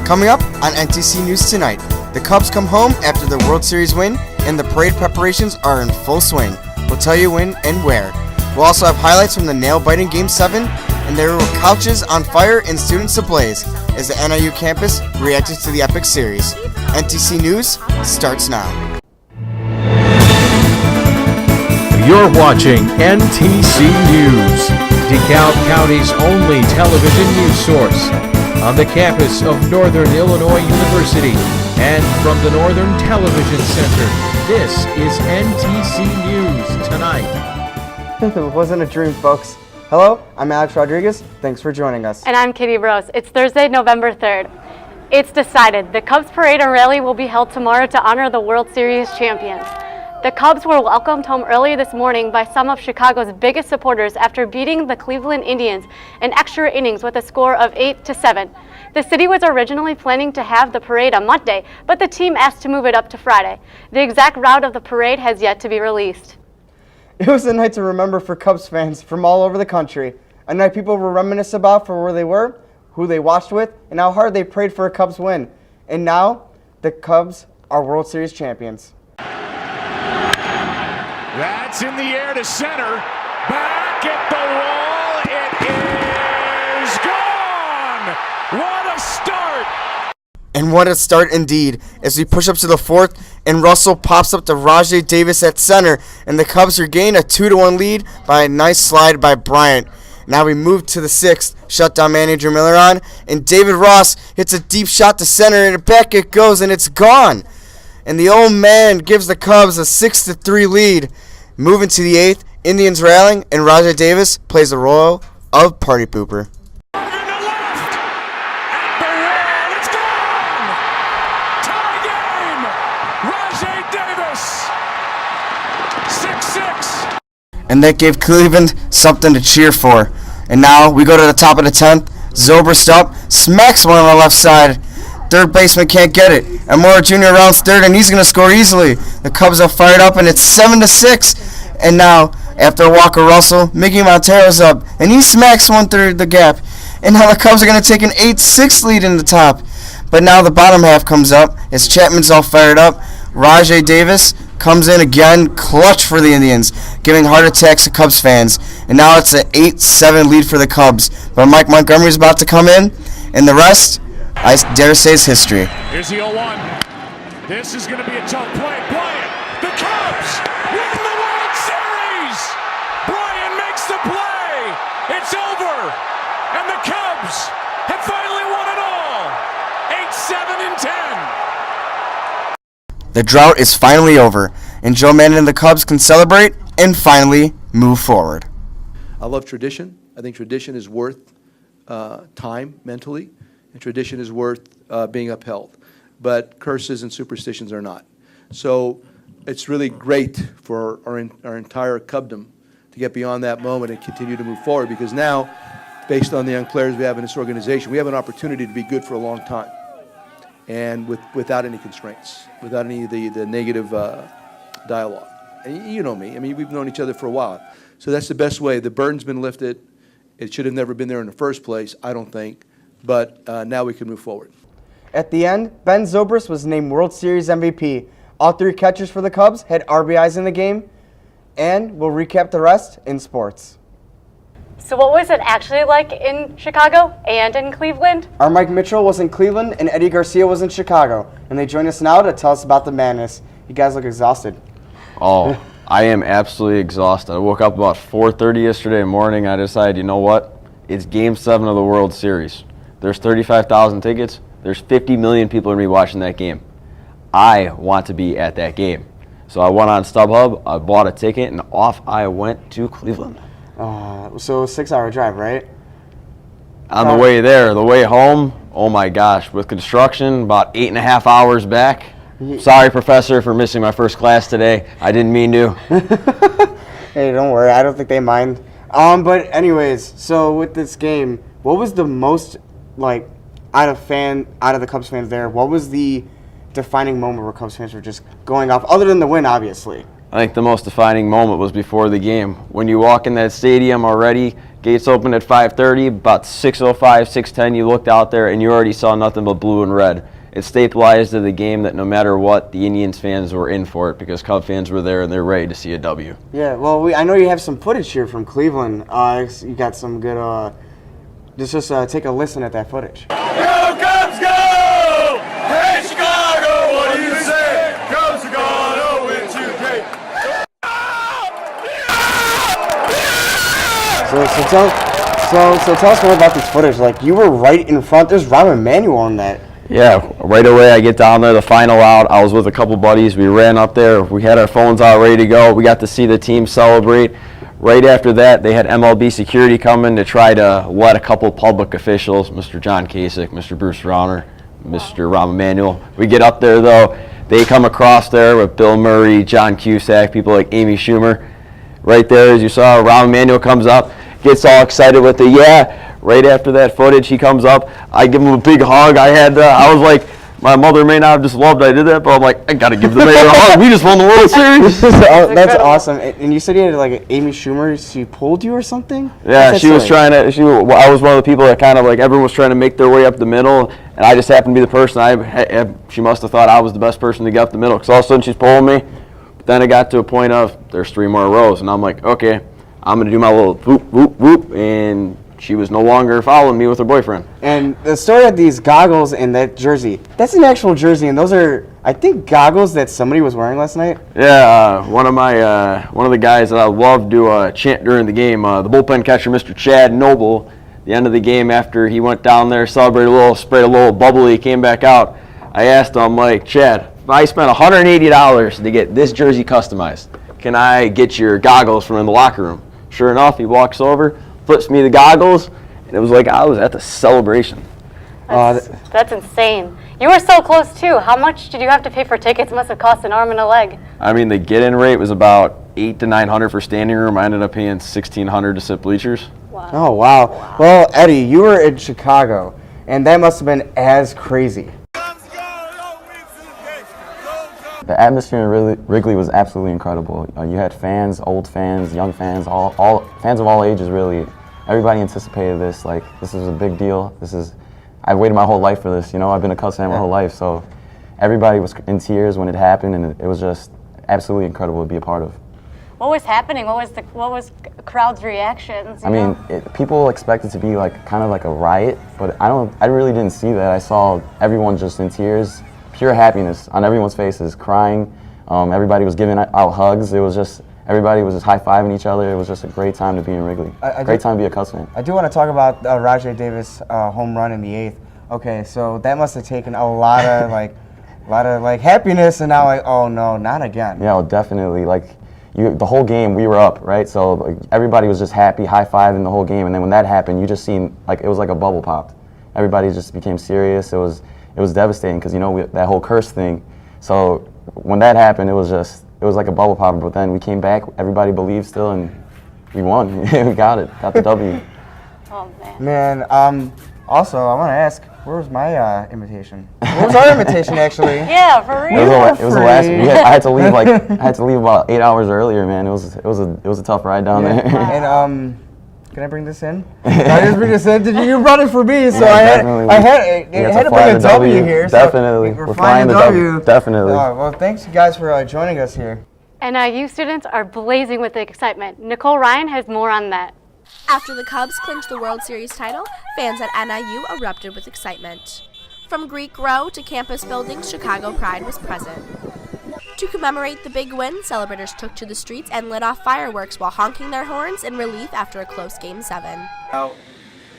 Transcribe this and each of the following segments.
Coming up on NTC News tonight, the Cubs come home after the World Series win, and the parade preparations are in full swing. We'll tell you when and where. We'll also have highlights from the nail-biting Game 7, and there were couches on fire and students ablaze as the NIU campus reacted to the epic series. NTC News starts now. You're watching NTC News, DeKalb County's only television news source, on the campus of Northern Illinois University and from the Northern Television Center. This is NTC News Tonight. It wasn't a dream, folks. Hello, I'm Alex Rodriguez. Thanks for joining us. And I'm Kitty Rose. It's Thursday, November 3rd. It's decided. The Cubs parade and rally will be held tomorrow to honor the World Series champions. The Cubs were welcomed home early this morning by some of Chicago's biggest supporters after beating the Cleveland Indians in extra innings with a score of 8-7. The city was originally planning to have the parade on Monday, but the team asked to move it up to Friday. The exact route of the parade has yet to be released. It was a night to remember for Cubs fans from all over the country. A night people will reminisce about for where they were, who they watched with, and how hard they prayed for a Cubs win. And now, the Cubs are World Series champions. That's in the air to center. Back at the wall. It is gone. What a start. And what a start indeed, as we push up to the fourth, and Russell pops up to Rajai Davis at center, and the Cubs regain a 2-1 lead by a nice slide by Bryant. Now we move to the sixth, shut down manager Miller on, and David Ross hits a deep shot to center, and back it goes, and it's gone. And the old man gives the Cubs a 6-3 lead. Moving to the eighth, Indians rallying, and Rajai Davis plays the role of party pooper. And that gave Cleveland something to cheer for. And now we go to the top of the 10th. Zobrist up, smacks one on the left side. Third baseman can't get it. And Mora Jr. rounds third, and he's going to score easily. The Cubs are fired up, and it's 7-6. And now, after Walker Russell, Mickey Montero's up, and he smacks one through the gap. And now the Cubs are going to take an 8-6 lead in the top. But now the bottom half comes up as Chapman's all fired up. Rajai Davis comes in again, clutch for the Indians, giving heart attacks to Cubs fans. And now it's an 8-7 lead for the Cubs. But Mike Montgomery's about to come in, and the rest, I dare say, is history. Here's the 0-1. This is going to be a tough play. Bryant, the Cubs win the World Series! Bryant makes the play! It's over! And the Cubs have finally won it all! 8-7-10! The drought is finally over, and Joe Maddon and the Cubs can celebrate and finally move forward. I love tradition. I think tradition is worth time mentally, and tradition is worth being upheld. But curses and superstitions are not. So it's really great for our entire Cubdom to get beyond that moment and continue to move forward, because now, based on the young players we have in this organization, we have an opportunity to be good for a long time, and without any constraints, without any of the negative dialogue. And you know me. I mean, we've known each other for a while. So that's the best way. The burden's been lifted. It should have never been there in the first place, I don't think. But now we can move forward. At the end, Ben Zobrist was named World Series MVP. All three catchers for the Cubs had RBIs in the game. And we'll recap the rest in sports. So what was it actually like in Chicago and in Cleveland? Our Mike Mitchell was in Cleveland, and Eddie Garcia was in Chicago. And they join us now to tell us about the madness. You guys look exhausted. Oh, I am absolutely exhausted. I woke up about 4:30 yesterday morning. I decided, you know what? It's Game 7 of the World Series. There's 35,000 tickets. There's 50 million people going to be watching that game. I want to be at that game. So I went on StubHub, I bought a ticket, and off I went to Cleveland. So a 6-hour drive, right? On the way there, the way home, oh my gosh, with construction, about 8.5 hours back. Sorry, Professor, for missing my first class today. I didn't mean to. Hey, don't worry. I don't think they mind. But anyways, so with this game, what was the most, like, out of the Cubs fans there, what was the defining moment where Cubs fans were just going off, other than the win, obviously? I think the most defining moment was before the game. When you walk in that stadium already, gates opened at 5:30, about 6:05, 6:10, you looked out there and you already saw nothing but blue and red. It stabilized to the game that no matter what, the Indians fans were in for it because Cub fans were there and they're ready to see a W. Yeah, well, I know you have some footage here from Cleveland. You got some good, just take a listen at that footage. Go Cubs go! Hey Chicago, what do you say? Cubs are gonna win today. So tell us more about this footage. Like, you were right in front. There's Rahm Emanuel on that. Yeah, right away I get down there, the final out. I was with a couple buddies. We ran up there. We had our phones out ready to go. We got to see the team celebrate. Right after that, they had MLB security come in to try to let a couple public officials, Mr. John Kasich, Mr. Bruce Rauner, Mr. Rahm Emanuel. We get up there, though. They come across there with Bill Murray, John Cusack, people like Amy Schumer. Right there, as you saw, Rahm Emanuel comes up, gets all excited with the yeah. Right after that footage, he comes up. I give him a big hug. I was like, my mother may not have just loved I did that, but I'm like, I got to give the mayor a hug. We just won the World Series. That's awesome. And you said you had like Amy Schumer. She pulled you or something? Yeah, she was trying to. I was one of the people that kind of like everyone was trying to make their way up the middle, and I just happened to be the person. She must have thought I was the best person to get up the middle, because all of a sudden she's pulling me. But then it got to a point of there's 3 more rows, and I'm like, okay, I'm gonna do my little whoop whoop whoop, and she was no longer following me with her boyfriend. And the story of these goggles and that jersey, that's an actual jersey, and those are, I think, goggles that somebody was wearing last night? Yeah, one of the guys that I love to chant during the game, the bullpen catcher, Mr. Chad Noble, the end of the game after he went down there, celebrated a little, sprayed a little bubbly, came back out. I asked him, like, Chad, if I spent $180 to get this jersey customized, can I get your goggles from in the locker room? Sure enough, he walks over, flips me the goggles, and it was like I was at the celebration. That's insane. You were so close, too. How much did you have to pay for tickets? Must have cost an arm and a leg. I mean, the get-in rate was about $800 to $900 for standing room. I ended up paying $1,600 to sit bleachers. Wow. Oh, wow. Well, Eddie, you were in Chicago, and that must have been as crazy. The atmosphere in Wrigley was absolutely incredible. You had fans, old fans, young fans, all fans of all ages, really. Everybody anticipated this. Like, this is a big deal. I've waited my whole life for this. You know, I've been a Cubs fan my whole life, so everybody was in tears when it happened, and it was just absolutely incredible to be a part of. What was happening? What was crowd's reactions? I mean, people expect it to be like kind of like a riot, but I really didn't see that. I saw everyone just in tears. Pure happiness on everyone's faces, crying. Everybody was giving out hugs. It was just, everybody was just high-fiving each other. It was just a great time to be in Wrigley. Great time to be a Cubs fan. I do want to talk about Rajai Davis' home run in the 8th. Okay, so that must have taken a lot of happiness, and now like, oh no, not again. Yeah, well, definitely. Like, the whole game we were up, right? So like, everybody was just happy, high-fiving the whole game, and then when that happened, you just seen like it was like a bubble popped. Everybody just became serious. It was devastating because, you know, that whole curse thing. So when that happened, it was like a bubble pop. But then we came back, everybody believed still, and we won. We got the W. Oh, man. Man, also, I want to ask, where was my invitation? Where was our invitation, actually? Yeah, for real. It was the last. I had to leave about 8 hours earlier, man. It was a tough ride down there. And can I bring this in? Can I just bring this in? You brought it for me, so yeah, I had to bring a W here. Definitely. So we're flying the W. Definitely. Well, thanks you guys for joining us here. NIU students are blazing with excitement. Nicole Ryan has more on that. After the Cubs clinched the World Series title, fans at NIU erupted with excitement. From Greek Row to campus buildings, Chicago pride was present. To commemorate the big win, celebrators took to the streets and lit off fireworks while honking their horns in relief after a close Game 7. Out,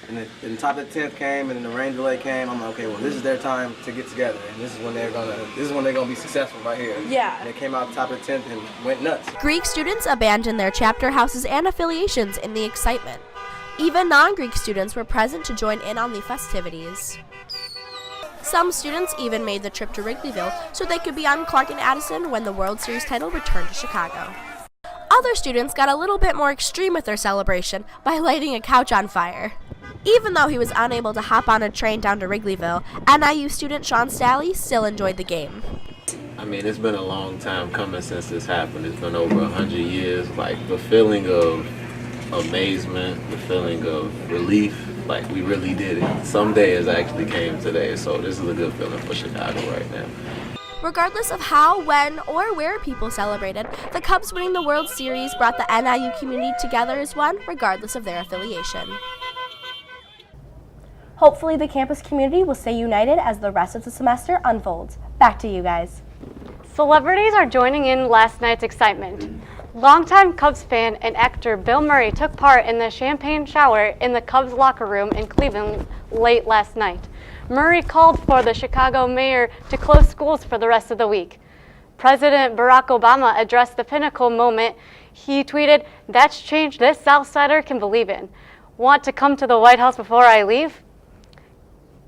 and the top of the 10th came, and then the rain delay came. I'm like, okay, well, this is their time to get together, and this is when they're gonna be successful right here. Yeah. And they came out top of the 10th and went nuts. Greek students abandoned their chapter houses and affiliations in the excitement. Even non-Greek students were present to join in on the festivities. Some students even made the trip to Wrigleyville so they could be on Clark and Addison when the World Series title returned to Chicago. Other students got a little bit more extreme with their celebration by lighting a couch on fire. Even though he was unable to hop on a train down to Wrigleyville, NIU student Sean Stalley still enjoyed the game. I mean, it's been a long time coming since this happened. It's been over 100 years. Like, the feeling of amazement, the feeling of relief, like, we really did it. Someday has actually came today, so this is a good feeling for Chicago right now. Regardless of how, when, or where people celebrated, the Cubs winning the World Series brought the NIU community together as one, regardless of their affiliation. Hopefully the campus community will stay united as the rest of the semester unfolds. Back to you guys. Celebrities are joining in last night's excitement. Longtime Cubs fan and actor Bill Murray took part in the champagne shower in the Cubs locker room in Cleveland late last night. Murray called for the Chicago mayor to close schools for the rest of the week. President Barack Obama addressed the pinnacle moment. He tweeted, "That's change this Southsider can believe in. Want to come to the White House before I leave?"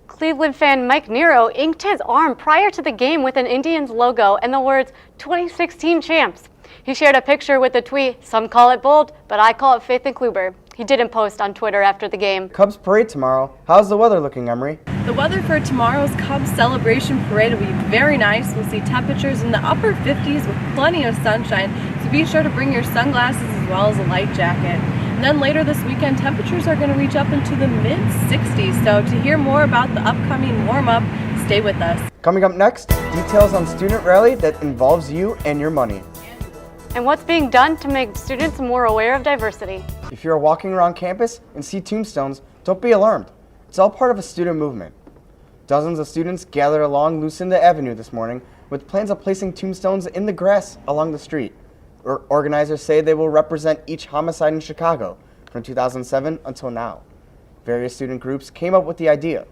Cleveland fan Mike Nero inked his arm prior to the game with an Indians logo and the words 2016 champs. He shared a picture with the tweet, "Some call it bold, but I call it faith in Kluber." He didn't post on Twitter after the game. Cubs parade tomorrow. How's the weather looking, Emery? The weather for tomorrow's Cubs celebration parade will be very nice. We'll see temperatures in the upper 50s with plenty of sunshine, so be sure to bring your sunglasses as well as a light jacket. And then later this weekend, temperatures are going to reach up into the mid-60s, so to hear more about the upcoming warm-up, stay with us. Coming up next, details on student rally that involves you and your money. And what's being done to make students more aware of diversity. If you're walking around campus and see tombstones, don't be alarmed. It's all part of a student movement. Dozens of students gathered along Lucinda Avenue this morning with plans of placing tombstones in the grass along the street. Organizers say they will represent each homicide in Chicago from 2007 until now. Various student groups came up with the idea.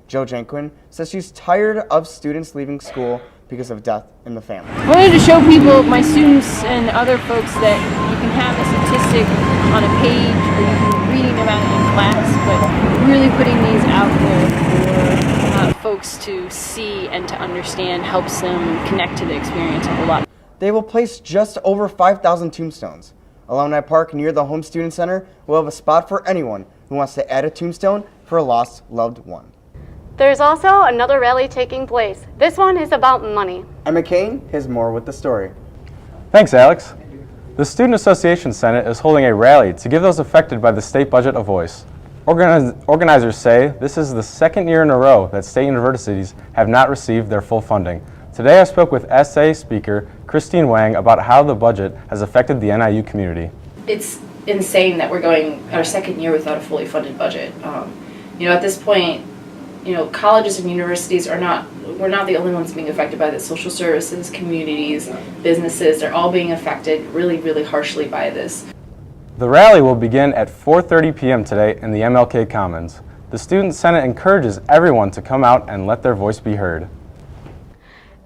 Jo Janquin says she's tired of students leaving school because of death in the family. I wanted to show people, my students and other folks, that you can have a statistic on a page or you can be reading about it in class, but really putting these out there for folks to see and to understand helps them connect to the experience a whole lot. They will place just over 5,000 tombstones. Alumni Park near the Home Student Center will have a spot for anyone who wants to add a tombstone for a lost loved one. There's also another rally taking place. This one is about money. Emma Kane has more with the story. Thanks, Alex. The Student Association Senate is holding a rally to give those affected by the state budget a voice. Organizers say this is the second year in a row that state universities have not received their full funding. Today I spoke with SA Speaker Christine Wang about how the budget has affected the NIU community. It's insane that we're going our second year without a fully funded budget. At this point, colleges and universities we're not the only ones being affected by this. Social services, communities, businesses, they're all being affected really, really harshly by this. The rally will begin at 4:30 p.m. today in the MLK Commons. The Student Senate encourages everyone to come out and let their voice be heard.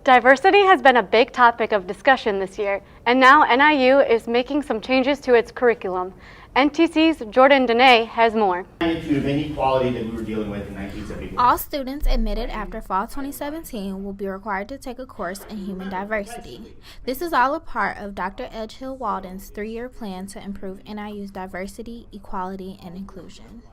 Diversity has been a big topic of discussion this year, and now NIU is making some changes to its curriculum. NTC's Jordan Dene has more. Magnitude of inequality that we were dealing with in 1974. All students admitted after fall 2017 will be required to take a course in human diversity. This is all a part of Dr. Edgehill Walden's 3-year plan to improve NIU's diversity, equality, and inclusion.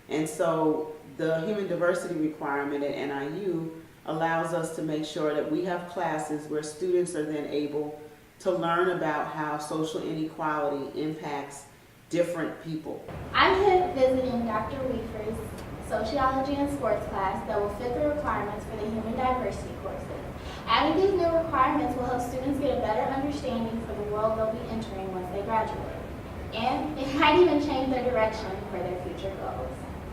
And so the human diversity requirement at NIU allows us to make sure that we have classes where students are then able to learn about how social inequality impacts different people. I'm here visiting Dr. Weaver's sociology and sports class that will fit the requirements for the human diversity courses. Adding these new requirements will help students get a better understanding for the world they'll be entering once they graduate. And it might even change their direction for their future goals.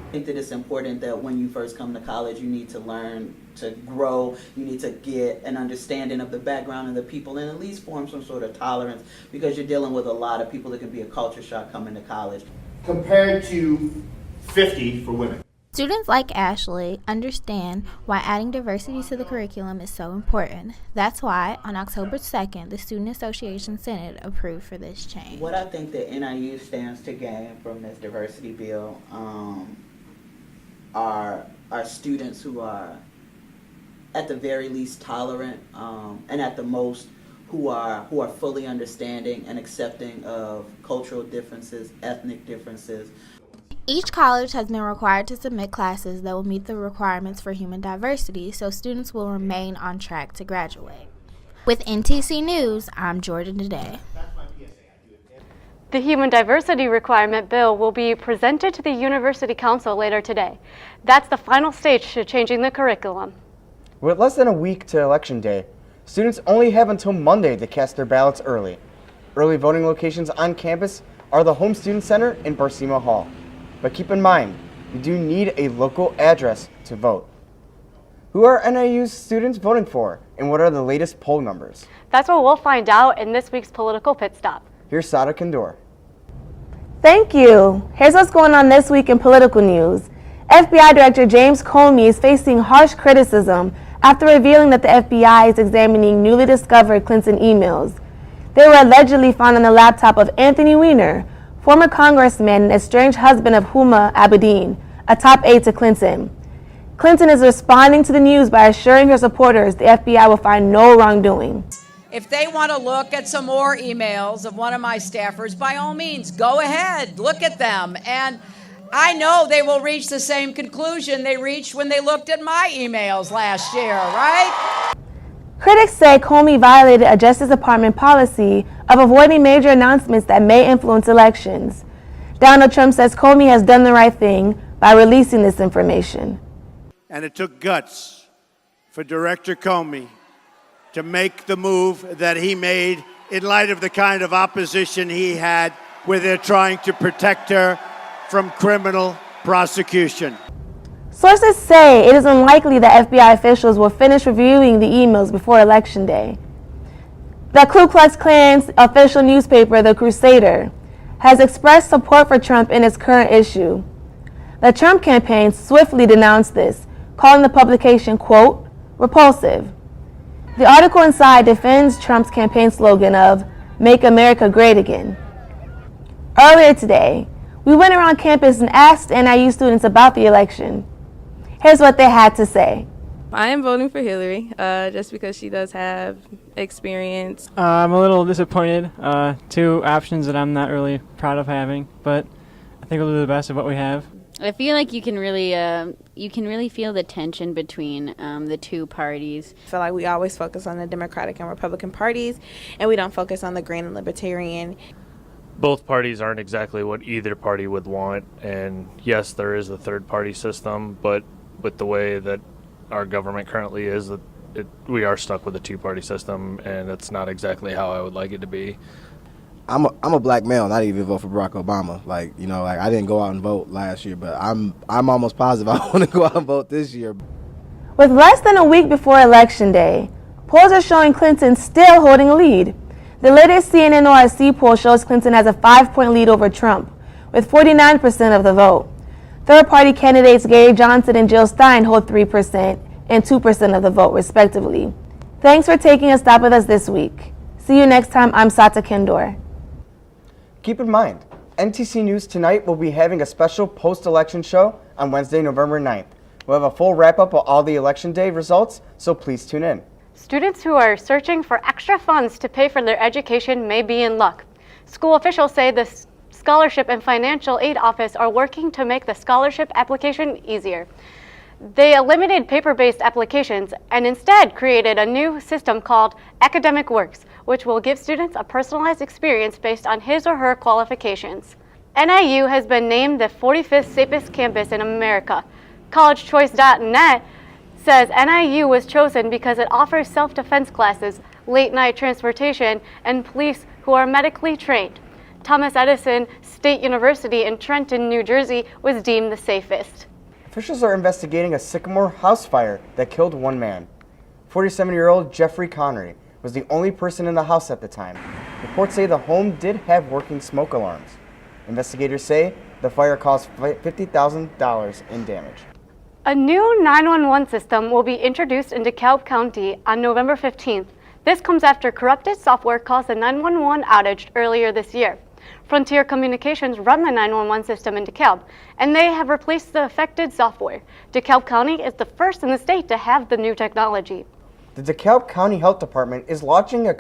I think that it's important that when you first come to college, you need to learn to grow, you need to get an understanding of the background of the people and at least form some sort of tolerance, because you're dealing with a lot of people that can be a culture shock coming to college. Compared to 50 for women. Students like Ashley understand why adding diversity to the curriculum is so important. That's why, on October 2nd, the Student Association Senate approved for this change. What I think that NIU stands to gain from this diversity bill are students who are at the very least tolerant and at the most who are fully understanding and accepting of cultural differences, ethnic differences. Each college has been required to submit classes that will meet the requirements for human diversity, so students will remain on track to graduate. With NTC News, I'm Jordan today. The Human Diversity Requirement Bill will be presented to the University Council later today. That's the final stage to changing the curriculum. With less than a week to Election Day, students only have until Monday to cast their ballots early. Early voting locations on campus are the Home Student Center and Barcema Hall. But keep in mind, you do need a local address to vote. Who are NIU students voting for, and what are the latest poll numbers? That's what we'll find out in this week's Political Pit Stop. Here's Sada Kandor. Thank you. Here's what's going on this week in political news. FBI Director James Comey is facing harsh criticism after revealing that the FBI is examining newly discovered Clinton emails. They were allegedly found on the laptop of Anthony Weiner, former congressman and estranged husband of Huma Abedin, a top aide to Clinton. Clinton is responding to the news by assuring her supporters the FBI will find no wrongdoing. If they want to look at some more emails of one of my staffers, by all means, go ahead, look at them. And I know they will reach the same conclusion they reached when they looked at my emails last year, right? Critics say Comey violated a Justice Department policy of avoiding major announcements that may influence elections. Donald Trump says Comey has done the right thing by releasing this information. And it took guts for Director Comey to make the move that he made in light of the kind of opposition he had where they're trying to protect her from criminal prosecution. Sources say it is unlikely that FBI officials will finish reviewing the emails before Election Day. The Ku Klux Klan's official newspaper, The Crusader, has expressed support for Trump in its current issue. The Trump campaign swiftly denounced this, calling the publication, quote, repulsive. The article inside defends Trump's campaign slogan of Make America Great Again. Earlier today, we went around campus and asked NIU students about the election. Here's what they had to say. I am voting for Hillary just because she does have experience. I'm a little disappointed. Two options that I'm not really proud of having, but I think we'll do the best of what we have. I feel like you can really feel the tension between the two parties. I feel like we always focus on the Democratic and Republican parties, and we don't focus on the Green and Libertarian. Both parties aren't exactly what either party would want, and yes, there is a third party system, but with the way that our government currently is, we are stuck with a two-party system, and it's not exactly how I would like it to be. I'm a black male, and I didn't even vote for Barack Obama. I didn't go out and vote last year, but I'm almost positive I want to go out and vote this year. With less than a week before Election Day, polls are showing Clinton still holding a lead. The latest CNN ORC poll shows Clinton has a 5-point lead over Trump, with 49% of the vote. Third-party candidates Gary Johnson and Jill Stein hold 3% and 2% of the vote, respectively. Thanks for taking a stop with us this week. See you next time. I'm Sata Kendor. Keep in mind, NTC News Tonight will be having a special post-election show on Wednesday, November 9th. We'll have a full wrap-up of all the Election Day results, so please tune in. Students who are searching for extra funds to pay for their education may be in luck. School officials say the Scholarship and Financial Aid Office are working to make the scholarship application easier. They eliminated paper-based applications and instead created a new system called Academic Works, which will give students a personalized experience based on his or her qualifications. NIU has been named the 45th safest campus in America. CollegeChoice.net says NIU was chosen because it offers self-defense classes, late-night transportation, and police who are medically trained. Thomas Edison State University in Trenton, New Jersey was deemed the safest. Officials are investigating a Sycamore house fire that killed one man. 47-year-old Jeffrey Connery was the only person in the house at the time. Reports say the home did have working smoke alarms. Investigators say the fire caused $50,000 in damage. A new 911 system will be introduced in DeKalb County on November 15th. This comes after corrupted software caused a 911 outage earlier this year. Frontier Communications run the 911 system in DeKalb, and they have replaced the affected software. DeKalb County is the first in the state to have the new technology. The DeKalb County Health Department is launching a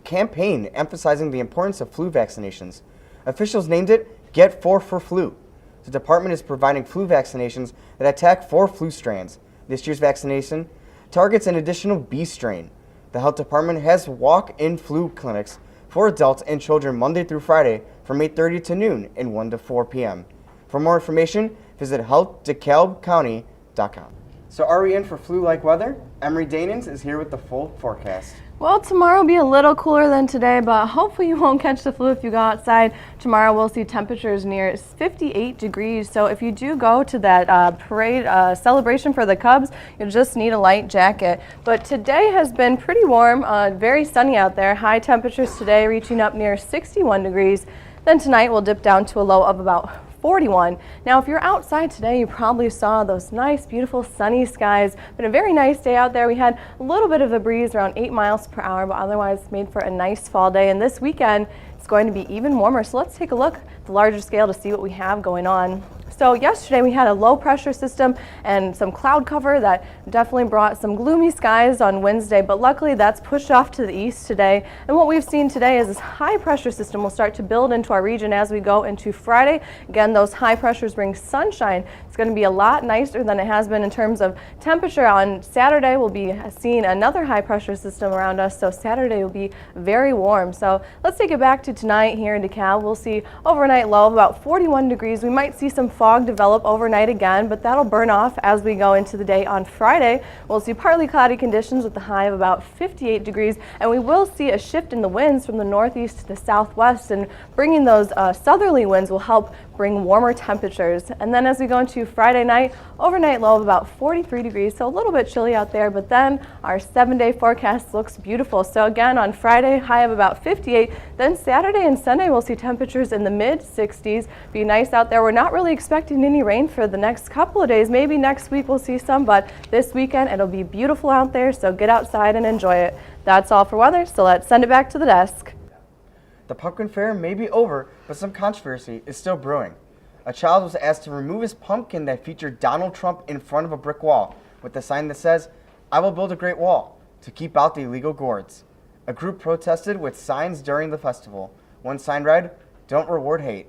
campaign emphasizing the importance of flu vaccinations. Officials named it Get 4 for Flu. The department is providing flu vaccinations that attack 4 flu strands. This year's vaccination targets an additional B strain. The health department has walk-in flu clinics for adults and children Monday through Friday from 8:30 to noon and 1 to 4 p.m. For more information, visit healthdecalbcounty.com. So are we in for flu-like weather? Emery Danens is here with the full forecast. Well, tomorrow will be a little cooler than today, but hopefully you won't catch the flu if you go outside. Tomorrow we'll see temperatures near 58 degrees, so if you do go to that parade celebration for the Cubs, you'll just need a light jacket. But today has been pretty warm, very sunny out there. High temperatures today reaching up near 61 degrees. Then tonight we'll dip down to a low of about 41. Now, if you're outside today, you probably saw those nice, beautiful, sunny skies. Been a very nice day out there. We had a little bit of a breeze, around 8 miles per hour, but otherwise made for a nice fall day. And this weekend, it's going to be even warmer. So let's take a look at the larger scale to see what we have going on. So yesterday we had a low pressure system and some cloud cover that definitely brought some gloomy skies on Wednesday, but luckily that's pushed off to the east today. And what we've seen today is this high pressure system will start to build into our region as we go into Friday. Again, those high pressures bring sunshine. It's going to be a lot nicer than it has been in terms of temperature. On Saturday we'll be seeing another high pressure system around us, so Saturday will be very warm. So let's take it back to tonight here in DeKalb. We'll see overnight low of about 41 degrees. We might see some fog develop overnight again, but that'll burn off as we go into the day on Friday. We'll see partly cloudy conditions with a high of about 58 degrees, and we will see a shift in the winds from the northeast to the southwest, and bringing those southerly winds will help bring warmer temperatures. And then as we go into Friday night, overnight low of about 43 degrees, so a little bit chilly out there, but then our 7-day forecast looks beautiful. So again, on Friday, high of about 58, then Saturday and Sunday we'll see temperatures in the mid-60s. Be nice out there. We're not really expecting any rain for the next couple of days. Maybe next week we'll see some, but this weekend it'll be beautiful out there, so get outside and enjoy it. That's all for weather, so let's send it back to the desk. The pumpkin fair may be over, but some controversy is still brewing. A child was asked to remove his pumpkin that featured Donald Trump in front of a brick wall with a sign that says, "I will build a great wall," to keep out the illegal gourds. A group protested with signs during the festival. One sign read, "Don't reward hate."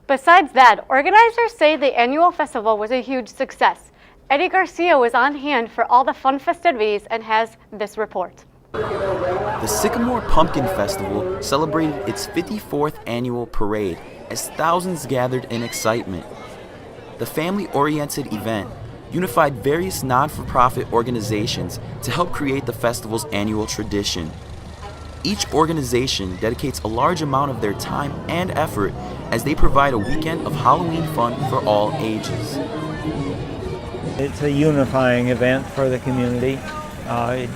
Besides that, organizers say the annual festival was a huge success. Eddie Garcia was on hand for all the fun festivities and has this report. The Sycamore Pumpkin Festival celebrated its 54th annual parade as thousands gathered in excitement. The family-oriented event unified various non-for-profit organizations to help create the festival's annual tradition. Each organization dedicates a large amount of their time and effort as they provide a weekend of Halloween fun for all ages. It's a unifying event for the community. It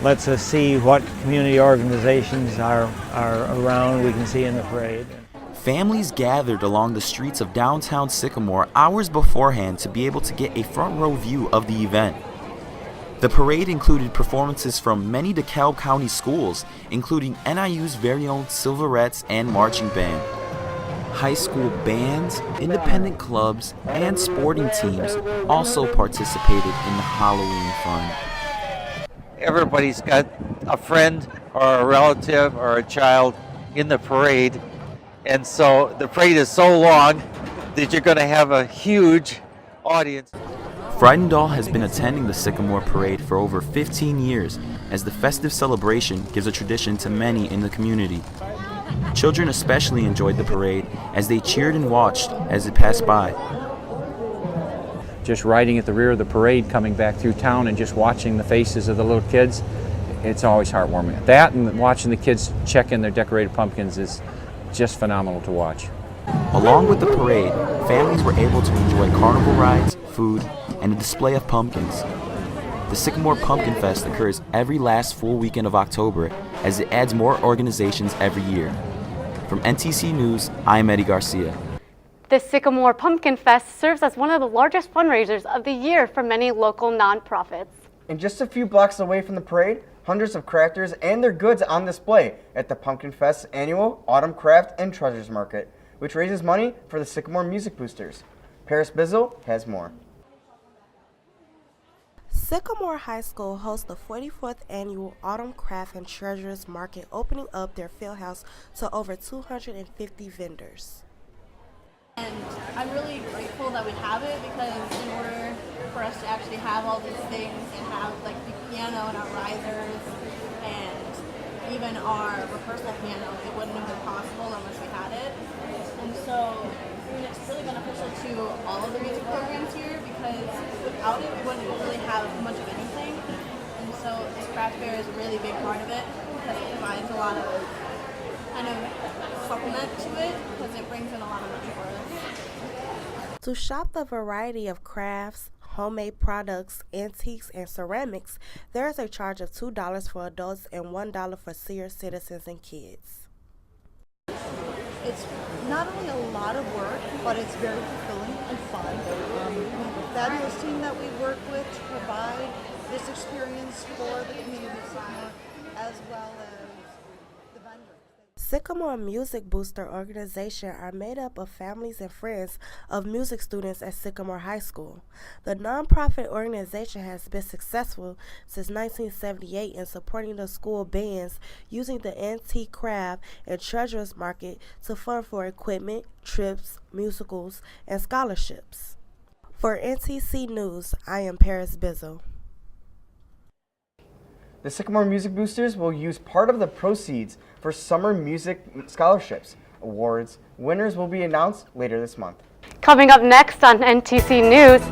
lets us see what community organizations are around, we can see in the parade. Families gathered along the streets of downtown Sycamore hours beforehand to be able to get a front row view of the event. The parade included performances from many DeKalb County schools, including NIU's very own Silverettes and Marching Band. High school bands, independent clubs, and sporting teams also participated in the Halloween fun. Everybody's got a friend or a relative or a child in the parade, and so the parade is so long that you're going to have a huge audience. Friedendahl has been attending the Sycamore Parade for over 15 years, as the festive celebration gives a tradition to many in the community. Children especially enjoyed the parade as they cheered and watched as it passed by. Just riding at the rear of the parade, coming back through town and just watching the faces of the little kids, it's always heartwarming. That and watching the kids check in their decorated pumpkins is just phenomenal to watch. Along with the parade, families were able to enjoy carnival rides, food, and a display of pumpkins. The Sycamore Pumpkin Fest occurs every last full weekend of October as it adds more organizations every year. From NTC News, I'm Eddie Garcia. The Sycamore Pumpkin Fest serves as one of the largest fundraisers of the year for many local nonprofits. And just a few blocks away from the parade, hundreds of crafters and their goods on display at the Pumpkin Fest's annual Autumn Craft and Treasures Market, which raises money for the Sycamore Music Boosters. Paris Bizzle has more. Sycamore High School hosts the 44th annual Autumn Craft and Treasures Market, opening up their field house to over 250 vendors. And I'm really grateful that we have it, because in order for us to actually have all these things and have like the piano and our risers even our rehearsal piano, it wouldn't have been possible unless we had it. And so, I mean, it's really beneficial to all of the music programs here because without it, we wouldn't really have much of anything. And so this craft fair is a really big part of it because it provides a lot of kind of supplement to it because it brings in a lot of money for us. To shop the variety of crafts, homemade products, antiques, and ceramics, there is a charge of $2 for adults and $1 for senior citizens and kids. It's not only a lot of work, but it's very fulfilling and fun. We have a fabulous team that we work with to provide this experience for the community of Sycamore, as well as the vendors. Sycamore Music Booster organization are made up of families and friends of music students at Sycamore High School. The nonprofit organization has been successful since 1978 in supporting the school bands using the antique craft and treasurer's market to fund for equipment, trips, musicals, and scholarships. For NTC News, I am Paris Bizzle. The Sycamore Music Boosters will use part of the proceeds for summer music scholarships. Awards winners will be announced later this month. Coming up next on NTC News,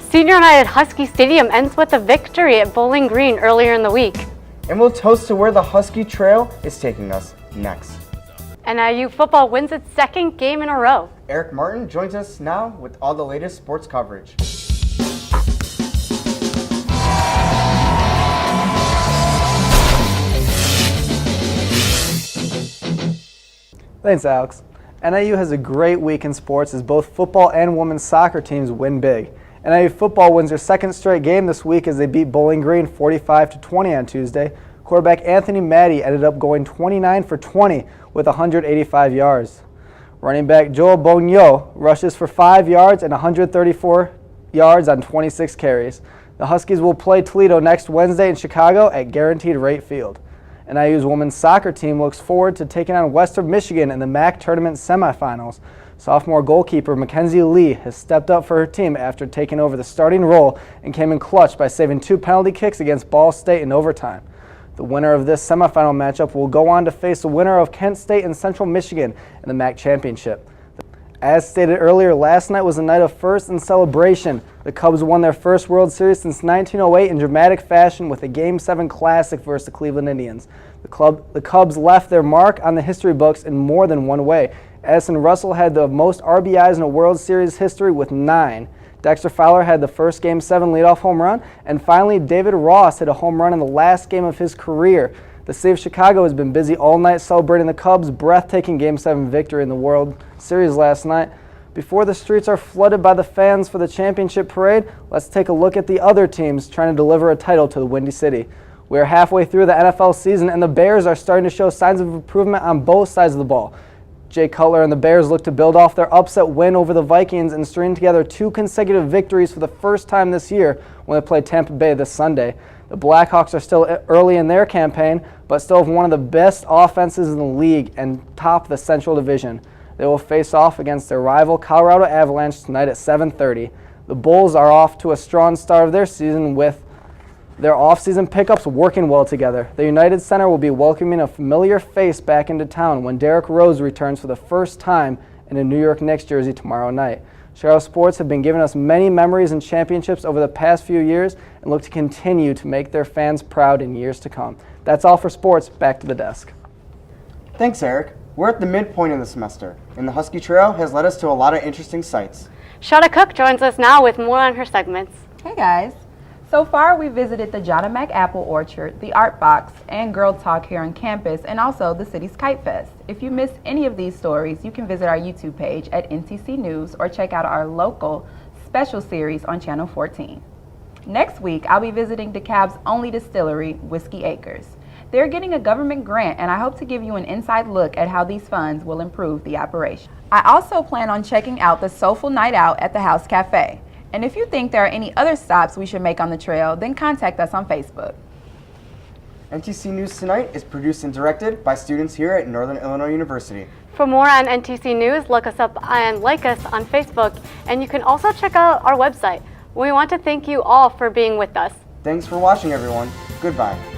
Senior Night at Husky Stadium ends with a victory at Bowling Green earlier in the week. And we'll toast to where the Husky Trail is taking us next. NIU football wins its second game in a row. Eric Martin joins us now with all the latest sports coverage. Thanks, Alex. NIU has a great week in sports as both football and women's soccer teams win big. NIU football wins their second straight game this week as they beat Bowling Green 45-20 on Tuesday. Quarterback Anthony Maddie ended up going 29 for 20 with 185 yards. Running back Joel Bogno rushes for 5 yards and 134 yards on 26 carries. The Huskies will play Toledo next Wednesday in Chicago at Guaranteed Rate Field. NIU's women's soccer team looks forward to taking on Western Michigan in the MAC tournament semifinals. Sophomore goalkeeper Mackenzie Lee has stepped up for her team after taking over the starting role and came in clutch by saving 2 penalty kicks against Ball State in overtime. The winner of this semifinal matchup will go on to face the winner of Kent State and Central Michigan in the MAC championship. As stated earlier, last night was a night of firsts and celebration. The Cubs won their first World Series since 1908 in dramatic fashion with a Game 7 classic versus the Cleveland Indians. The Cubs left their mark on the history books in more than one way. Addison Russell had the most RBIs in a World Series history with 9. Dexter Fowler had the first Game 7 leadoff home run, and finally David Ross hit a home run in the last game of his career. The city of Chicago has been busy all night celebrating the Cubs' breathtaking Game 7 victory in the World Series last night. Before the streets are flooded by the fans for the championship parade, let's take a look at the other teams trying to deliver a title to the Windy City. We are halfway through the NFL season, and the Bears are starting to show signs of improvement on both sides of the ball. Jay Cutler and the Bears look to build off their upset win over the Vikings and string together 2 consecutive victories for the first time this year when they play Tampa Bay this Sunday. The Blackhawks are still early in their campaign, but still have one of the best offenses in the league and top the Central Division. They will face off against their rival Colorado Avalanche tonight at 7:30. The Bulls are off to a strong start of their season with their off-season pickups working well together. The United Center will be welcoming a familiar face back into town when Derrick Rose returns for the first time in a New York Knicks jersey tomorrow night. Chicago sports have been giving us many memories and championships over the past few years and look to continue to make their fans proud in years to come. That's all for sports. Back to the desk. Thanks, Eric. We're at the midpoint of the semester, and the Husky Trail has led us to a lot of interesting sights. Shada Cook joins us now with more on her segments. Hey guys. So far, we visited the John and Mac Apple Orchard, the Art Box, and Girl Talk here on campus, and also the city's Kite Fest. If you missed any of these stories, you can visit our YouTube page at NTC News or check out our local special series on Channel 14. Next week, I'll be visiting DeKalb's only distillery, Whiskey Acres. They're getting a government grant, and I hope to give you an inside look at how these funds will improve the operation. I also plan on checking out the Soulful Night Out at the House Cafe. And if you think there are any other stops we should make on the trail, then contact us on Facebook. NTC News Tonight is produced and directed by students here at Northern Illinois University. For more on NTC News, look us up and like us on Facebook, and you can also check out our website. We want to thank you all for being with us. Thanks for watching, everyone. Goodbye.